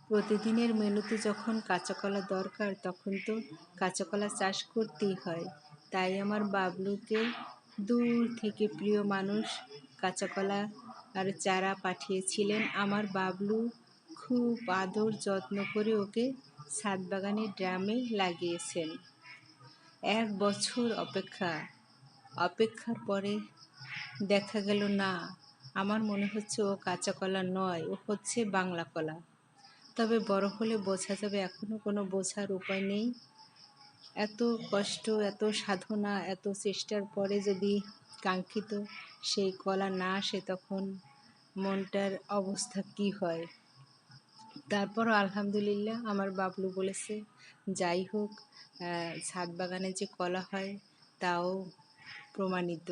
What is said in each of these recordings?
প্রতিদিনের মেনুতে যখন কাঁচা কলা দরকার তখন তো কাঁচা কলা চাষ করতেই হয়। তাই আমার বাবলুকে দূর থেকে প্রিয় মানুষ কাঁচা কলা আর চারা পাঠিয়েছিলেন। আমার বাবলু খুব আদর যত্ন করে ওকে ছাদ বাগানের ড্রামে লাগিয়েছেন। 1 বছর অপেক্ষার পরে দেখা গেল না, আমার মনে হচ্ছে ও কাঁচা কলা নয়, ও হচ্ছে বাংলা কলা। তবে বড় হলে বোঝা যাবে, এখনো কোনো বোঝার উপায় নেই। এত কষ্ট, এত সাধনা, এত চেষ্টার পরে যদি কাঙ্ক্ষিত সেই কলা না আসে তখন মনটার অবস্থা কি হয়। তারপরও আলহামদুলিল্লাহ আমার বাবলু বলেছে যাই হোক, ছাদ বাগানে যে কলা হয় তাও প্রমাণিত।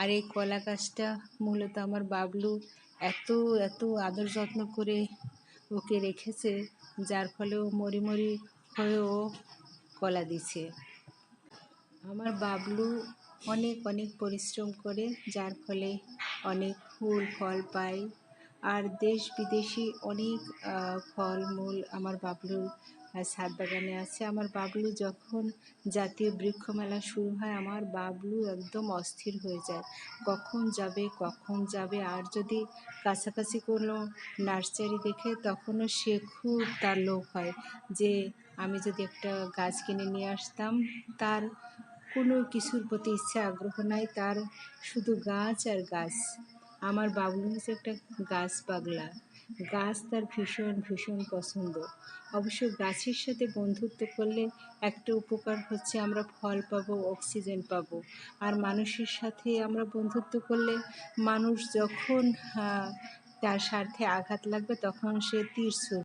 আর এই কলা গাছটা মূলত আমার বাবলু এত এত আদর যত্ন করে ওকে রেখেছে, যার ফলে ও মরি মরি হয়েও কলা দিছে। আমার বাবলু অনেক অনেক পরিশ্রম করে, যার ফলে অনেক ফুল ফল পায়। আর দেশ বিদেশি অনেক ফলমূল আমার বাবলুর ছাদ বাগানে আছে। আমার বাবলু যখন জাতীয় বৃক্ষ মেলা শুরু হয় আমার বাবলু একদম অস্থির হয়ে যায়, কখন যাবে। আর যদি কাছাকাছি কোনো নার্সারি দেখে তখনও সে খুব তার লোভ হয় যে আমি যদি একটা গাছ কিনে নিয়ে আসতাম। তার কোনো কিছুর প্রতি ইচ্ছা আগ্রহ নাই, তার শুধু গাছ আর গাছ। আমার বাবলু হচ্ছে একটা গাছ পাগলা, গাছ তার ভীষণ ভীষণ পছন্দ। অবশ্য গাছের সাথে বন্ধুত্ব করলে একটা উপকার হচ্ছে আমরা ফল পাবো, অক্সিজেন পাবো। আর মানুষের সাথে আমরা বন্ধুত্ব করলে মানুষ যখন তার স্বার্থে আঘাত লাগবে তখন সে তীর ছুঁড়বে।